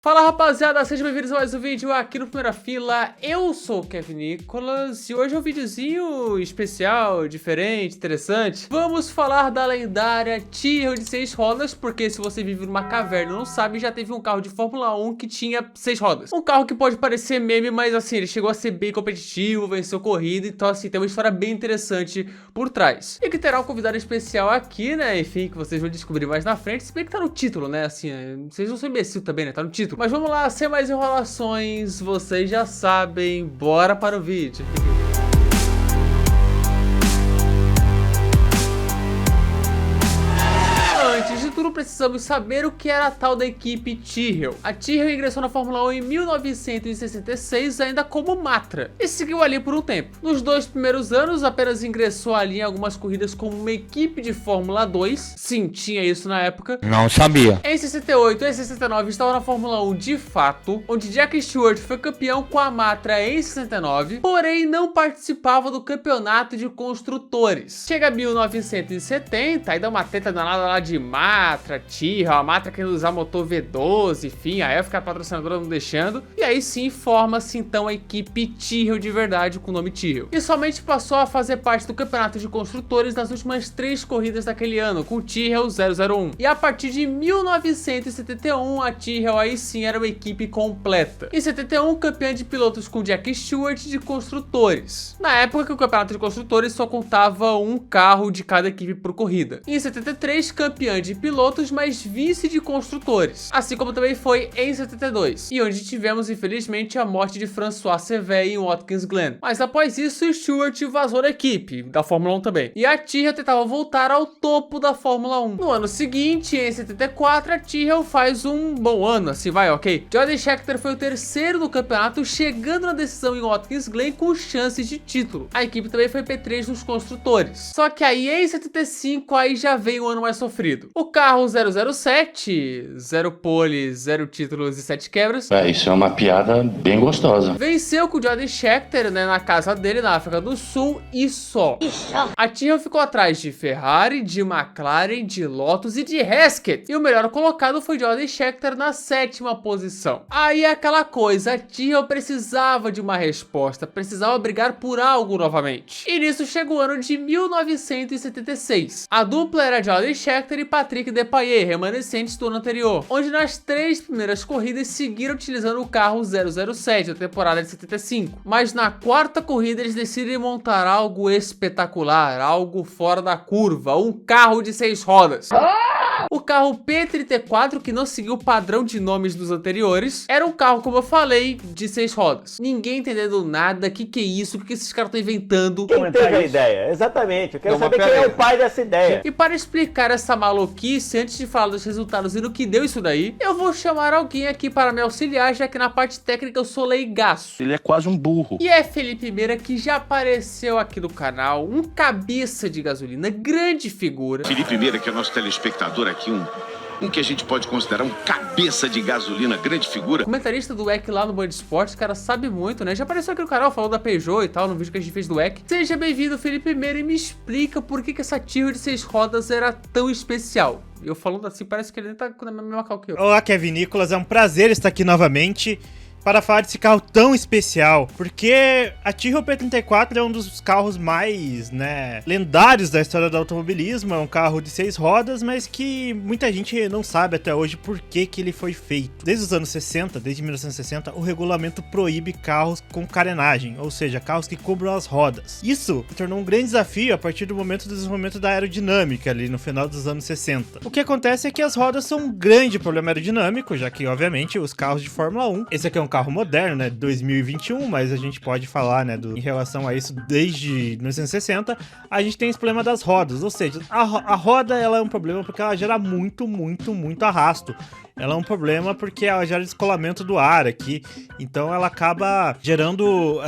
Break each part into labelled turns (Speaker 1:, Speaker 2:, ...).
Speaker 1: Fala rapaziada, sejam bem-vindos a mais um vídeo aqui no Primeira Fila. Eu sou o Kevin Nicolas e hoje é um videozinho especial, diferente, interessante. Vamos falar da lendária Tyrrell de 6 rodas, porque se você vive numa caverna e não sabe, já teve um carro de Fórmula 1 que tinha 6 rodas. Um carro que pode parecer meme, mas assim, ele chegou a ser bem competitivo, venceu corrida, então assim, tem uma história bem interessante por trás. E que terá um convidado especial aqui, né, enfim, que vocês vão descobrir mais na frente, se bem que tá no título, né, assim, vocês não são imbecil também, né, tá no título. Mas vamos lá, sem mais enrolações, vocês já sabem, bora para o vídeo. Antes de tudo, precisamos saber o que era a tal da equipe Tyrrell. A Tyrrell ingressou na Fórmula 1 em 1966 ainda como Matra e seguiu ali por um tempo. Nos 2 primeiros anos, apenas ingressou ali em algumas corridas como uma equipe de Fórmula 2. Sim, tinha isso na época.
Speaker 2: Não sabia.
Speaker 1: Em 68 e 69 estava na Fórmula 1 de fato, onde Jack Stewart foi campeão com a Matra em 69, porém não participava do campeonato de construtores. Chega 1970, aí dá uma treta danada lá de Matra, Tyrrell, a Matra querendo usar motor V12, enfim, a F, a patrocinadora não deixando, e aí sim forma-se então a equipe Tyrrell de verdade com o nome Tyrrell. E somente passou a fazer parte do campeonato de construtores nas últimas 3 corridas daquele ano, com o Tyrrell 001. E a partir de 1971, a Tyrrell aí sim era uma equipe completa. Em 71, campeã de pilotos com Jack Stewart de construtores. Na época que o campeonato de construtores só contava um carro de cada equipe por corrida. E em 73, campeã de pilotos, mas vice de construtores. Assim como também foi em 72. E onde tivemos, infelizmente, a morte de François Cevert em Watkins Glen. Mas após isso, Stewart vazou da equipe, da Fórmula 1 também. E a Tyrrell tentava voltar ao topo da Fórmula 1. No ano seguinte, em 74, a Tyrrell faz um bom ano, assim vai, ok? Jody Scheckter foi o terceiro do campeonato, chegando na decisão em Watkins Glen com chances de título. A equipe também foi P3 nos construtores. Só que aí em 75, aí já veio um ano mais sofrido. O carro 007, 0 pole, 0 títulos e 7 quebras.
Speaker 2: Isso é uma piada bem gostosa.
Speaker 1: Venceu com o Jody Scheckter, né, na casa dele, na África do Sul, e só. A Tyrrell ficou atrás de Ferrari, de McLaren, de Lotus e de Hesketh. E o melhor colocado foi Jody Scheckter na 7ª posição. Aí é aquela coisa, a Tyrrell precisava de uma resposta, precisava brigar por algo novamente. E nisso chega o ano de 1976. A dupla era Jody Scheckter e Patrick Depailler, remanescentes do ano anterior, onde nas 3 primeiras corridas seguiram utilizando o carro 007 da temporada de 75. Mas na 4ª corrida eles decidem montar algo espetacular, algo fora da curva, um carro de 6 rodas. O carro P34, que não seguiu o padrão de nomes dos anteriores, era um carro, como eu falei, de 6 rodas. Ninguém entendendo nada, que é isso, o que esses caras estão inventando.
Speaker 3: Quem teve a ideia? Exatamente, eu quero saber quem é o pai dessa ideia.
Speaker 1: E para explicar essa maluquice, antes de falar dos resultados e no que deu isso daí, eu vou chamar alguém aqui para me auxiliar, já que na parte técnica eu sou leigaço.
Speaker 2: Ele é quase um burro.
Speaker 1: E é Felipe Meira, que já apareceu aqui no canal, um cabeça de gasolina, grande figura.
Speaker 4: Felipe Meira, que é nosso telespectador aqui, um que a gente pode considerar um cabeça de gasolina, grande figura.
Speaker 1: Comentarista do WEC lá no Band Esportes, cara sabe muito, né? Já apareceu aqui no canal, falou da Peugeot e tal, no vídeo que a gente fez do WEC. Seja bem-vindo, Felipe Meira, e me explica por que essa Tyrrell de 6 rodas era tão especial. Eu falando assim, parece que ele nem tá na mesma cal que eu.
Speaker 5: Olá, Kevin Nicolas, é um prazer estar aqui novamente para falar desse carro tão especial, porque a Tyrrell P34 é um dos carros mais, lendários da história do automobilismo. É um carro de 6 rodas, mas que muita gente não sabe até hoje por que ele foi feito. Desde os anos 60, desde 1960, o regulamento proíbe carros com carenagem, ou seja, carros que cobram as rodas. Isso tornou um grande desafio a partir do desenvolvimento da aerodinâmica ali no final dos anos 60. O que acontece é que as rodas são um grande problema aerodinâmico, já que, obviamente, os carros de Fórmula 1, esse aqui é um carro moderno, né, de 2021, mas a gente pode falar, né, em relação a isso desde 1960, a gente tem esse problema das rodas, ou seja, a roda ela é um problema porque ela gera muito arrasto. Ela é um problema porque ela gera descolamento do ar aqui, então ela acaba gerando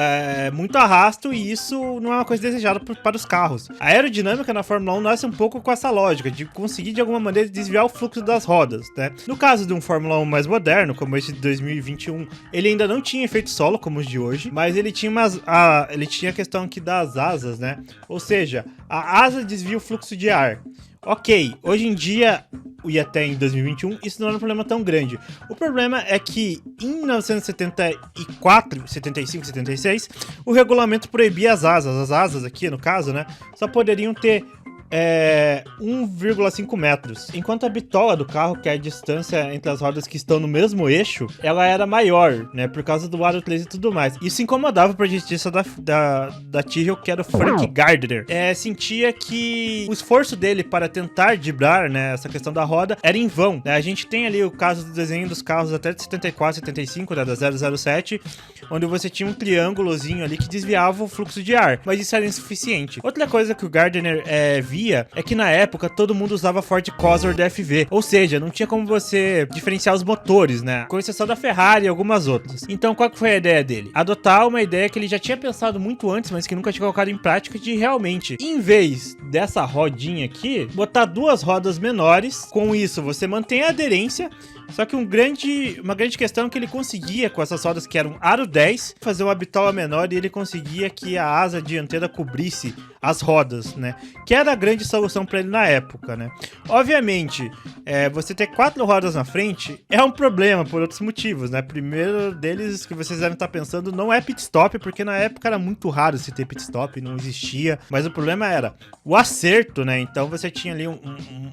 Speaker 5: muito arrasto, e isso não é uma coisa desejada para os carros. A aerodinâmica na Fórmula 1 nasce um pouco com essa lógica de conseguir de alguma maneira desviar o fluxo das rodas, né? No caso de um Fórmula 1 mais moderno, como esse de 2021, ele ainda não tinha efeito solo como os de hoje, mas ele tinha a questão aqui das asas, né? Ou seja, a asa desvia o fluxo de ar. Ok, hoje em dia, e até em 2021, isso não era um problema tão grande. O problema é que em 1974, 75, 76, o regulamento proibia as asas aqui no caso, né, só poderiam ter 1,5 metros, enquanto a bitola do carro, que é a distância entre as rodas que estão no mesmo eixo, ela era maior, né, por causa do aro 3 e tudo mais. Isso incomodava o projetista da Tyrrell, que era o Frank Gardner. Sentia que o esforço dele para tentar driblar, né, essa questão da roda era em vão. A gente tem ali o caso do desenho dos carros até de 74, 75, né, da 007, onde você tinha um triângulozinho ali que desviava o fluxo de ar, mas isso era insuficiente. Outra coisa que o Gardner via é que na época todo mundo usava Ford Cosworth DFV, ou seja, não tinha como você diferenciar os motores, né, com exceção da Ferrari e algumas outras. Então qual que foi a ideia dele? Adotar uma ideia que ele já tinha pensado muito antes, mas que nunca tinha colocado em prática, de realmente, em vez dessa rodinha aqui, botar duas rodas menores. Com isso você mantém a aderência, só que uma grande questão é que ele conseguia, com essas rodas que eram aro 10, fazer uma bitola menor, e ele conseguia que a asa dianteira cobrisse as rodas, né? Que era a grande solução para ele na época, né? Obviamente, você ter 4 rodas na frente é um problema por outros motivos, né? Primeiro deles, que vocês devem estar pensando, não é pit stop, porque na época era muito raro se ter pit stop, não existia. Mas o problema era o acerto, né? Então você tinha ali um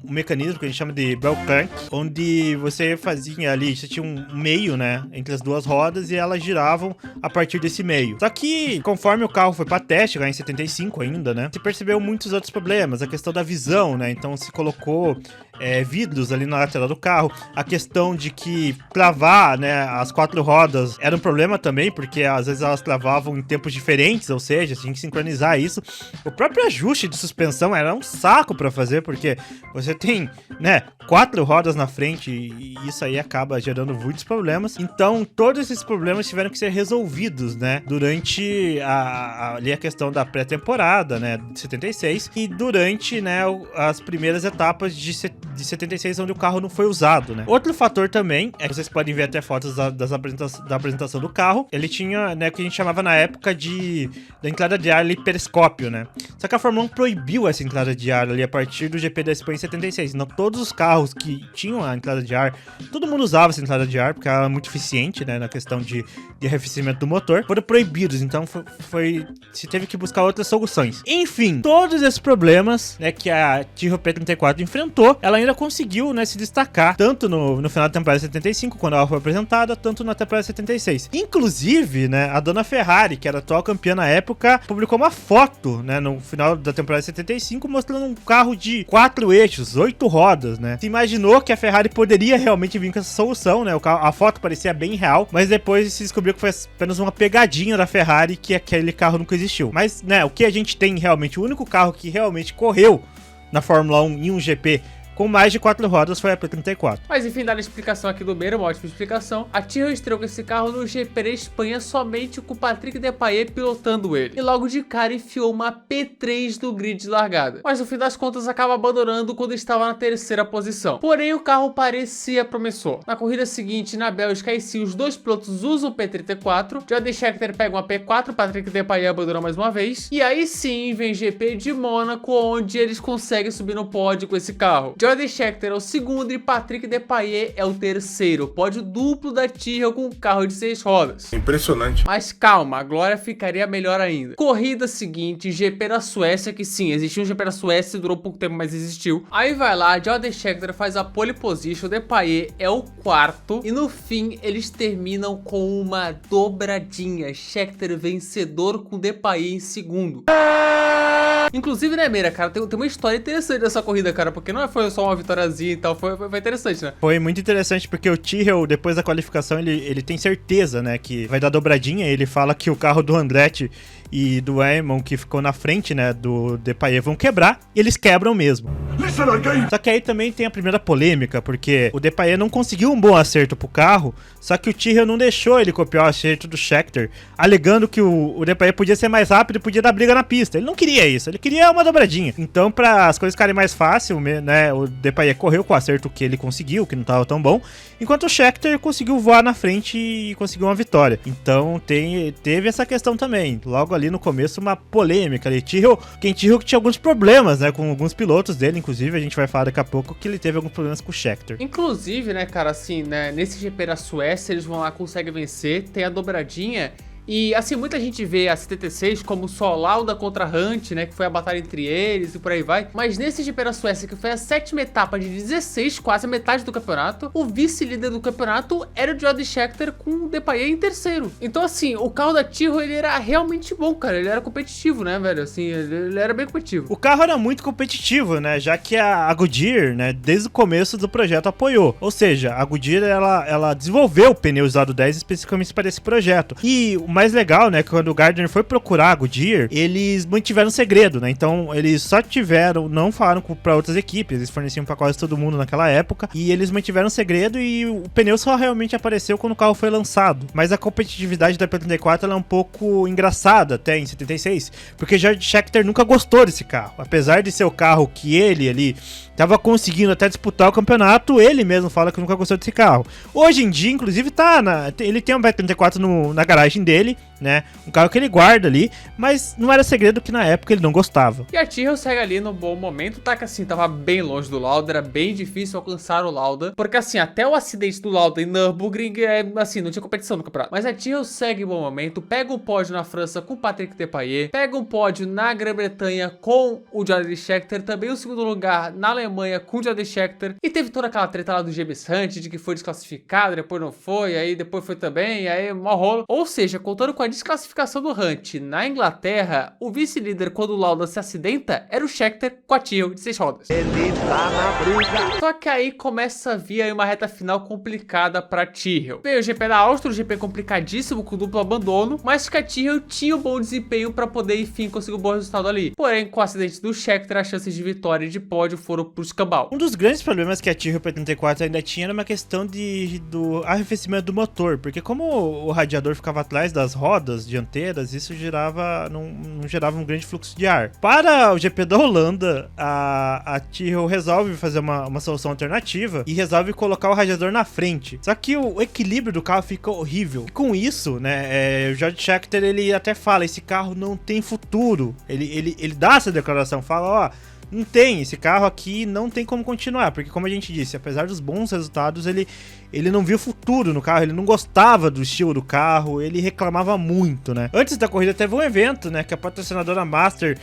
Speaker 5: mecanismo que a gente chama de bell crank, onde você fazia ali, você tinha um meio, né, entre as duas rodas, e elas giravam a partir desse meio. Só que, conforme o carro foi para teste, lá em 75 ainda, né, se percebeu muitos outros problemas, a questão da visão, né, então se colocou vidros ali na lateral do carro, a questão de que travar, né, as 4 rodas era um problema também, porque às vezes elas travavam em tempos diferentes, ou seja, tinha que sincronizar isso. O próprio ajuste de suspensão era um saco para fazer, porque você tem, né, 4 rodas na frente, e isso aí acaba gerando muitos problemas. Então todos esses problemas tiveram que ser resolvidos, né, durante ali a questão da pré-temporada, né, de 76, e durante, né, as primeiras etapas de 76, onde o carro não foi usado, né. Outro fator também, é que vocês podem ver até fotos da apresentação do carro, ele tinha, né, o que a gente chamava na época da entrada de ar ali, periscópio, né. Só que a Fórmula 1 proibiu essa entrada de ar ali a partir do GP da Espanha em 76, então todos os carros que tinham a entrada de ar, todo mundo usava essa entrada de ar, porque ela era muito eficiente, né, na questão de arrefecimento do motor, foram proibidos, então se teve que buscar outras soluções. Enfim, todos esses problemas, né, que a Tyrrell P34 enfrentou, ela ainda conseguiu, né, se destacar, tanto no final da temporada 75, quando ela foi apresentada, tanto na temporada 76. Inclusive, né, a dona Ferrari, que era a atual campeã na época, publicou uma foto, né, no final da temporada 75, mostrando um carro de 4 eixos, 8 rodas, né. Se imaginou que a Ferrari poderia realmente vir com essa solução, né, a foto parecia bem real, mas depois se descobriu que foi apenas uma pegadinha da Ferrari, que aquele carro nunca existiu. Mas, né, o que a gente tem realmente, o único carro que realmente correu na Fórmula 1 em um GP com mais de 4 rodas foi a P34.
Speaker 1: Mas enfim, dando a explicação aqui do Meira, uma ótima explicação, a Tyrrell estreou com esse carro no GP da Espanha somente com o Patrick Depailler pilotando ele, e logo de cara enfiou uma P3 no grid de largada, mas no fim das contas acaba abandonando quando estava na 3ª posição. Porém, o carro parecia promissor. Na corrida seguinte, na Bélgica, aí sim, os dois pilotos usam o P34, Jody Scheckter pega uma P4, Patrick Depailler abandona mais uma vez, e aí sim vem GP de Mônaco, onde eles conseguem subir no pódio com esse carro. Jody Scheckter é o segundo e Patrick Depailler é o terceiro. Pódio duplo da Tyrrell com um carro de 6 rodas.
Speaker 6: Impressionante.
Speaker 1: Mas calma, a glória ficaria melhor ainda. Corrida seguinte, GP da Suécia, que sim, existiu um GP da Suécia, durou pouco tempo, mas existiu. Aí vai lá, Jody Scheckter faz a pole position, o Depailler é o 4º, e no fim eles terminam com uma dobradinha. Scheckter vencedor com Depailler em segundo. Inclusive, né, Meira, cara, tem uma história interessante dessa corrida, cara, porque não foi só uma vitóriazinha e tal, foi interessante, né?
Speaker 5: Foi muito interessante, porque o Tyrrell, depois da qualificação, ele tem certeza, né, que vai dar dobradinha. Ele fala que o carro do Andretti e do Eamon, que ficou na frente, né, do Depailler, vão quebrar, e eles quebram mesmo. Só que aí também tem a primeira polêmica, porque o Depailler não conseguiu um bom acerto pro carro, só que o Tyrrell não deixou ele copiar o acerto do Scheckter, alegando que o Depailler podia ser mais rápido e podia dar briga na pista. Ele não queria isso, ele queria uma dobradinha. Então, para as coisas ficarem mais fácil, né, o Depailler correu com o acerto que ele conseguiu, que não tava tão bom, enquanto o Scheckter conseguiu voar na frente e conseguiu uma vitória. Então, teve essa questão também. Logo ali no começo, uma polêmica ali. Ken Tyrrell que tinha alguns problemas, né, com alguns pilotos dele, inclusive a gente vai falar daqui a pouco que ele teve alguns problemas com o Scheckter.
Speaker 1: Inclusive, né, cara, assim, né, nesse GP da Suécia, eles vão lá, conseguem vencer, tem a dobradinha. E, assim, muita gente vê a 76 como só Lauda contra Hunt, né, que foi a batalha entre eles e por aí vai. Mas nesse GP da Suécia, que foi a 7ª etapa de 16, quase a metade do campeonato, o vice-líder do campeonato era o Jody Scheckter com o Depailler em terceiro. Então, assim, o carro da Tyrrell, ele era realmente bom, cara. Ele era competitivo, né, velho? Assim, ele era bem competitivo.
Speaker 5: O carro era muito competitivo, né, já que a Goodyear, né, desde o começo do projeto apoiou. Ou seja, a Goodyear, ela desenvolveu o pneu usado 10 especificamente para esse projeto. E o mais legal, né, que quando o Gardner foi procurar a Goodyear, eles mantiveram segredo, né, então eles só não falaram para outras equipes, eles forneciam para quase todo mundo naquela época, e eles mantiveram segredo e o pneu só realmente apareceu quando o carro foi lançado. Mas a competitividade da P34 ela é um pouco engraçada até em 76, porque George Scheckter nunca gostou desse carro, apesar de ser o carro que ele ali tava conseguindo até disputar o campeonato, ele mesmo fala que nunca gostou desse carro. Hoje em dia, inclusive, ele tem um B34 na garagem dele, né? Um carro que ele guarda ali, mas não era segredo que na época ele não gostava.
Speaker 1: E a Tyrrell segue ali no bom momento, tá que assim, tava bem longe do Lauda, era bem difícil alcançar o Lauda, porque assim, até o acidente do Lauda em Nürburgring, assim, não tinha competição no campeonato. Mas a Tyrrell segue em bom momento, pega um pódio na França com o Patrick Depailler, pega um pódio na Grã-Bretanha com o Jody Scheckter, também o segundo lugar na Alemanha com o Jody Scheckter, e teve toda aquela treta lá do James Hunt, de que foi desclassificado, depois não foi, aí depois foi também, aí mó rolo. Ou seja, contando com a desclassificação do Hunt na Inglaterra, o vice-líder quando o Lauda se acidenta era o Scheckter com a Tyrrell de 6 rodas.
Speaker 3: Ele tá na briga.
Speaker 1: Só que aí começa a vir aí uma reta final complicada pra Tyrrell. Veio o GP da Áustria, o GP complicadíssimo com duplo abandono, mas que a Tyrrell tinha um bom desempenho pra poder, enfim, conseguir um bom resultado ali. Porém, com o acidente do Scheckter, as chances de vitória e de pódio foram pro escambau.
Speaker 5: Um dos grandes problemas que a Tyrrell P34 ainda tinha era uma questão do arrefecimento do motor, porque como o radiador ficava atrás das rodas dianteiras, isso não gerava um grande fluxo de ar. Para o GP da Holanda, a Tyrrell resolve fazer uma solução alternativa e resolve colocar o radiador na frente. Só que o equilíbrio do carro fica horrível. E com isso, né, o George Scheckter, ele até fala, esse carro não tem futuro. Ele dá essa declaração, fala, ó, não tem, esse carro aqui não tem como continuar, porque como a gente disse, apesar dos bons resultados, ele não viu futuro no carro, ele não gostava do estilo do carro, ele reclamava muito, né? Antes da corrida teve um evento, né, que a patrocinadora Master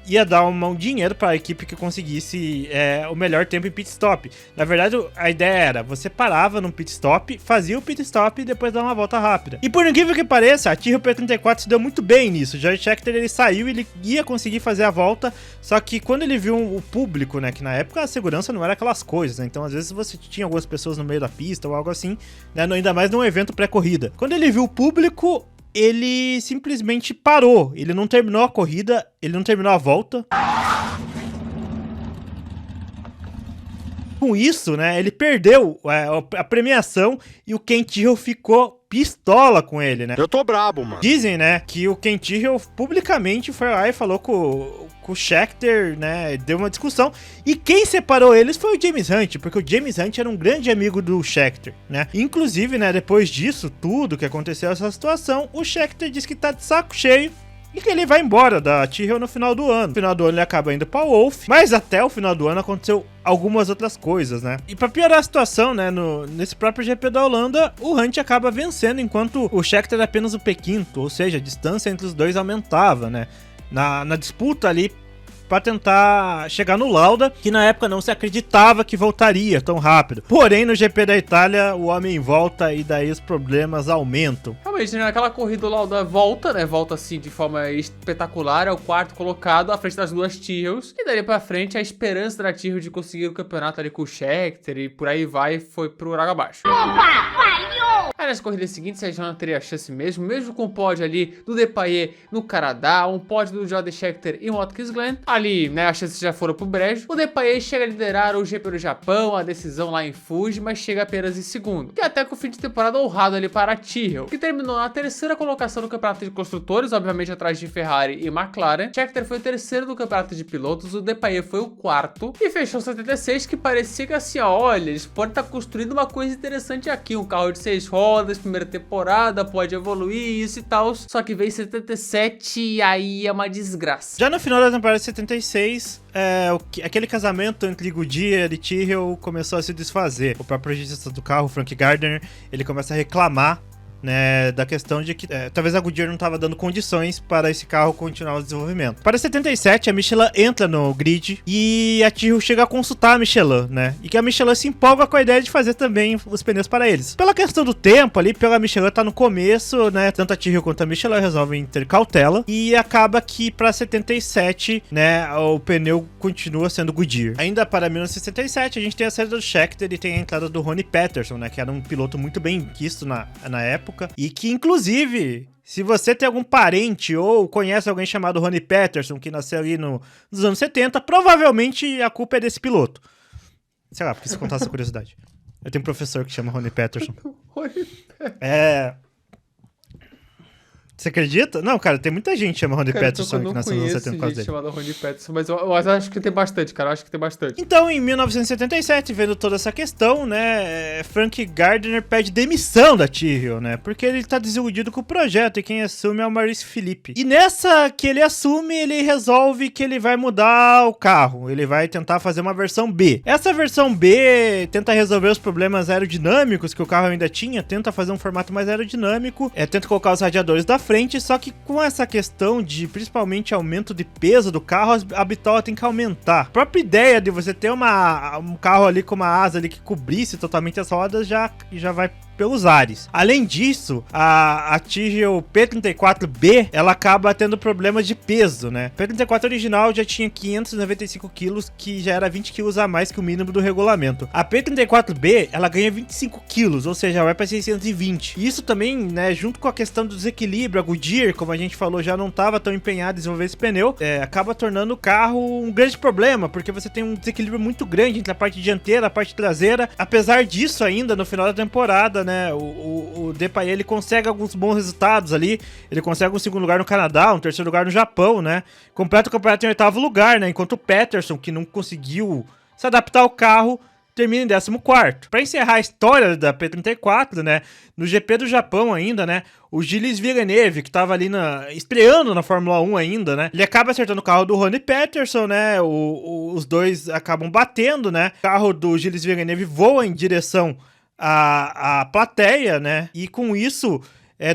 Speaker 5: ia dar um dinheiro para a equipe que conseguisse o melhor tempo em pit stop. Na verdade, a ideia era, você parava num pit stop, fazia o pit stop e depois dava uma volta rápida. E por incrível que pareça, a Tyrrell P34 se deu muito bem nisso. O George Scheckter, ele saiu, ele ia conseguir fazer a volta, só que quando ele viu o público, né, que na época a segurança não era aquelas coisas, né, então às vezes você tinha algumas pessoas no meio da pista ou algo assim, né, ainda mais num evento pré-corrida. Quando ele viu o público, ele simplesmente parou, ele não terminou a corrida, ele não terminou a volta. Com isso, né, ele perdeu a premiação e o Ken Tyrrell ficou pistola com ele, né?
Speaker 6: Eu tô brabo, mano.
Speaker 5: Dizem, né, que o Ken Tyrrell publicamente foi lá e falou com o Scheckter, né, deu uma discussão, e quem separou eles foi o James Hunt, porque o James Hunt era um grande amigo do Scheckter, né? Inclusive, né, depois disso tudo que aconteceu essa situação, o Scheckter disse que tá de saco cheio e que ele vai embora da Tyrrell no final do ano. No final do ano ele acaba indo pra Wolff, mas até o final do ano aconteceu algumas outras coisas, né? E pra piorar a situação, né, nesse próprio GP da Holanda, o Hunt acaba vencendo, enquanto o Scheckter era apenas o P5, ou seja, a distância entre os dois aumentava, né? Na disputa ali para tentar chegar no Lauda, que na época não se acreditava que voltaria tão rápido. Porém, no GP da Itália, o homem volta e daí os problemas aumentam.
Speaker 1: Realmente, naquela corrida o Lauda volta, né? Volta assim de forma espetacular, é o quarto colocado à frente das duas Tyrrells. E dali pra frente, a esperança da Tyrrell de conseguir o campeonato ali com o Scheckter e por aí vai, foi pro água abaixo. Aí nas corridas seguintes, a gente não teria chance mesmo com o pódio ali do Depailler no Canadá, um pódio do Jody Scheckter e um Watkins Glen. ali, né, as chances já foram pro brejo. O Depailler chega a liderar o GP do Japão, a decisão lá em Fuji, mas chega apenas em segundo. E até com o fim de temporada honrado ali para a Tyrrell, que terminou na terceira colocação no campeonato de construtores, obviamente atrás de Ferrari e McLaren. Scheckter foi o terceiro do campeonato de pilotos, o Depailler foi o quarto e fechou 76, que parecia que assim, ó, olha, eles podem estar construindo uma coisa interessante aqui, um carro de 6 rodas, primeira temporada, pode evoluir, isso e tal, só que veio 77 e aí é uma desgraça.
Speaker 5: Já no final da temporada de 76, aquele casamento entre Goodyear e Tyrrell começou a se desfazer. O próprio projetista do carro, Frank Gardner, ele começa a reclamar, né, da questão de que talvez a Goodyear não estava dando condições para esse carro continuar o desenvolvimento. Para 77, a Michelin entra no grid e a Tyrrell chega a consultar a Michelin, né? E que a Michelin se empolga com a ideia de fazer também os pneus para eles. Pela questão do tempo ali, pela Michelin tá no começo, né? Tanto a Tyrrell quanto a Michelin resolvem ter cautela e acaba que para 77, né, o pneu continua sendo Goodyear. Ainda para 1967, a gente tem a saída do Scheckter e tem a entrada do Ronnie Peterson, né, que era um piloto muito bem quisto na época. E que, inclusive, se você tem algum parente ou conhece alguém chamado Ronnie Peterson, que nasceu ali nos anos 70, provavelmente a culpa é desse piloto. Sei lá, porque se contar essa curiosidade. Eu tenho um professor que chama Ronnie Peterson. Você acredita? Não, cara, tem muita gente que chama Ronnie Peterson que nasceu nos anos 70 por causa dele.
Speaker 1: Chamada Ronnie Peterson, mas eu acho que tem bastante, cara, eu acho que tem bastante.
Speaker 5: Então, em 1977, vendo toda essa questão, né, Frank Gardner pede demissão da Tyrrell, né, porque ele tá desiludido com o projeto e quem assume é o Maurice Philippe. E nessa que ele assume, ele resolve que ele vai mudar o carro, ele vai tentar fazer uma versão B. Essa versão B tenta resolver os problemas aerodinâmicos que o carro ainda tinha, tenta fazer um formato mais aerodinâmico, tenta colocar os radiadores da frente, só que com essa questão de principalmente aumento de peso do carro, a bitola tem que aumentar. A própria ideia de você ter um carro ali com uma asa ali que cobrisse totalmente as rodas já vai pelos ares. Além disso, a Tyrrell P34B, ela acaba tendo problemas de peso, né? A P34 original já tinha 595 quilos, que já era 20 quilos a mais que o mínimo do regulamento. A P34B, ela ganha 25 quilos, ou seja, vai para 620. Isso também, né, junto com a questão do desequilíbrio, a Goodyear, como a gente falou, já não estava tão empenhada em desenvolver esse pneu, acaba tornando o carro um grande problema, porque você tem um desequilíbrio muito grande entre a parte dianteira e a parte traseira. Apesar disso, ainda no final da temporada, né, o Depailler, ele consegue alguns bons resultados ali, ele consegue um segundo lugar no Canadá, um terceiro lugar no Japão, né, completa o campeonato em 8º lugar, né, enquanto o Peterson, que não conseguiu se adaptar ao carro, termina em 14º. Para encerrar a história da P34, né, no GP do Japão ainda, né, o Gilles Villeneuve, que tava ali estreando na Fórmula 1 ainda, né, ele acaba acertando o carro do Ronnie Peterson, né, os dois acabam batendo, né, o carro do Gilles Villeneuve voa em direção à plateia, né, e com isso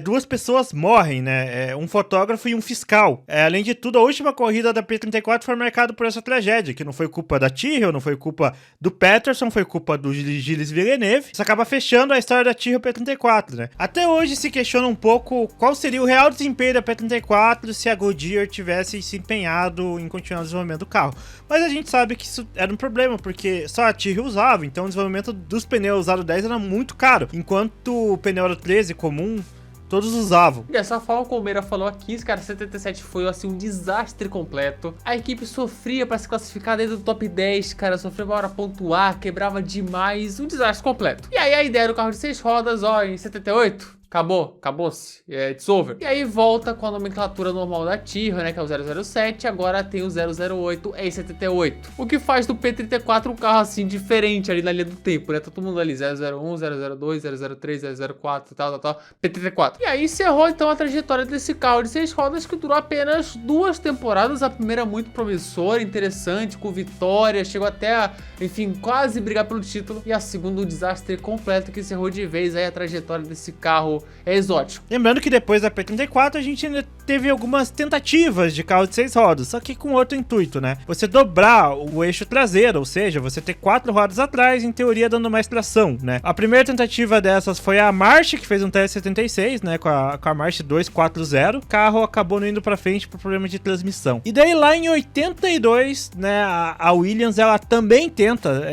Speaker 5: duas pessoas morrem, né? Um fotógrafo e um fiscal. Além de tudo, a última corrida da P34 foi marcada por essa tragédia, que não foi culpa da Tyrrell, não foi culpa do Peterson, foi culpa do Gilles Villeneuve. Isso acaba fechando a história da Tyrrell P34, né? Até hoje se questiona um pouco qual seria o real desempenho da P34 se a Goodyear tivesse se empenhado em continuar o desenvolvimento do carro. Mas a gente sabe que isso era um problema, porque só a Tyrrell usava, então o desenvolvimento dos pneus Aro 10 era muito caro, enquanto o pneu Aro 13 comum todos usavam.
Speaker 1: E essa forma como o Meira falou aqui, cara, 77 foi assim um desastre completo. A equipe sofria para se classificar dentro do top 10, cara, sofria para pontuar, quebrava demais, um desastre completo. E aí a ideia do carro de 6 rodas, ó, em 78... acabou-se, it's over. E aí volta com a nomenclatura normal da Tyrrell, né, que é o 007, agora tem o 008 em 78. O que faz do P34 um carro assim diferente ali na linha do tempo, né, tá todo mundo ali 001, 002, 003, 004, tal, P34. E aí encerrou então a trajetória desse carro de 6 rodas que durou apenas 2 temporadas, a primeira muito promissora, interessante, com vitória, chegou até a, enfim, quase brigar pelo título, e a segunda um desastre completo que encerrou de vez aí a trajetória desse carro exótico.
Speaker 5: Lembrando que depois da P34 a gente ainda teve algumas tentativas de carro de 6 rodas, só que com outro intuito, né? Você dobrar o eixo traseiro, ou seja, você ter 4 rodas atrás, em teoria dando mais tração, né? A primeira tentativa dessas foi a March, que fez um TS76, né? Com a March 240. O carro acabou não indo pra frente por problema de transmissão. E daí lá em 82, né? A Williams, ela também tenta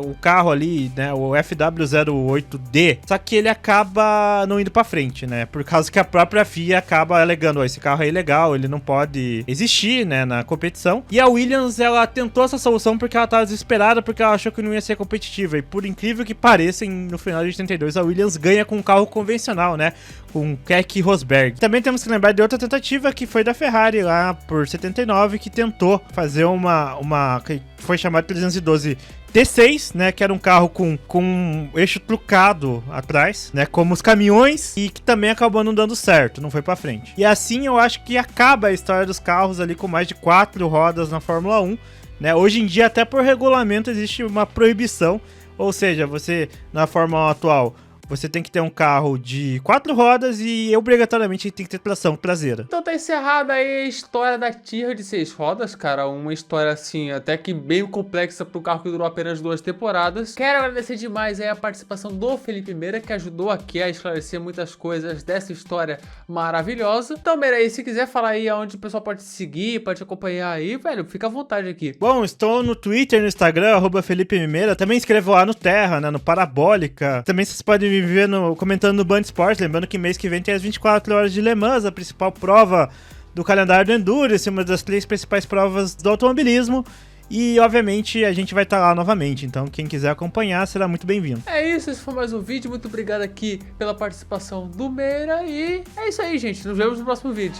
Speaker 5: o carro ali, né? O FW08D, só que ele acaba não indo pra frente, né? Por causa que a própria FIA acaba alegando, ó, esse carro carro é ilegal, ele não pode existir, né, na competição. E a Williams, ela tentou essa solução porque ela tava desesperada, porque ela achou que não ia ser competitiva. E por incrível que pareça, no final de 82, a Williams ganha com um carro convencional, né, com Keck e Rosberg. Também temos que lembrar de outra tentativa que foi da Ferrari lá por 79, que tentou fazer uma que foi chamada 312 T6, né, que era um carro com um eixo trucado atrás, né, como os caminhões, e que também acabou não dando certo, não foi pra frente. E assim eu acho que acaba a história dos carros ali com mais de 4 rodas na Fórmula 1, né. Hoje em dia, até por regulamento, existe uma proibição, ou seja, você, na Fórmula 1 atual, você tem que ter um carro de 4 rodas e obrigatoriamente tem que ter tração traseira.
Speaker 1: Então tá encerrada aí a história da Tyrrell de 6 rodas, cara. Uma história assim, até que bem complexa pro carro que durou apenas 2 temporadas. Quero agradecer demais aí a participação do Felipe Meira, que ajudou aqui a esclarecer muitas coisas dessa história maravilhosa. Então, Meira, aí, se quiser falar aí onde o pessoal pode te seguir, pode te acompanhar aí, velho, fica à vontade aqui.
Speaker 5: Bom, estou no Twitter, no Instagram, @Felipe Meira. Também escrevo lá no Terra, né, no Parabólica. Também vocês podem me ver comentando no Band Esportes, lembrando que mês que vem tem as 24 horas de Le Mans, a principal prova do calendário do Endurance, uma das 3 principais provas do automobilismo. E, obviamente, a gente vai estar lá novamente. Então, quem quiser acompanhar será muito bem-vindo.
Speaker 1: É isso, esse foi mais um vídeo. Muito obrigado aqui pela participação do Meira. E é isso aí, gente. Nos vemos no próximo vídeo.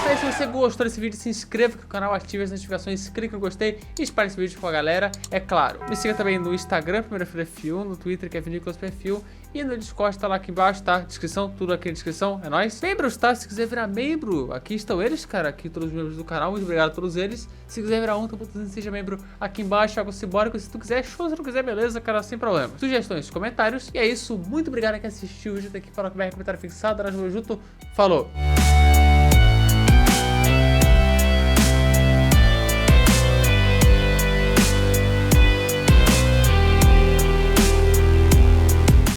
Speaker 1: Aí, se você gostou desse vídeo, se inscreva no canal, ative as notificações, clique no gostei e espalhe esse vídeo com a galera, é claro. Me siga também no Instagram, Primeira Fila F1, no Twitter, que é Vinícolas Perfil, e no Discord tá lá aqui embaixo, tá? Descrição, tudo aqui na descrição, é nóis. Membros, tá? Se quiser virar membro, aqui estão eles, cara, aqui todos os membros do canal, muito obrigado a todos eles. Se quiser virar um, tá botando seja membro aqui embaixo, água simbólica, se tu quiser, show, se não quiser, beleza, cara, sem problema. Sugestões, comentários, e é isso, muito obrigado a quem assistiu o vídeo até aqui para o comentário fixado, junto, falou!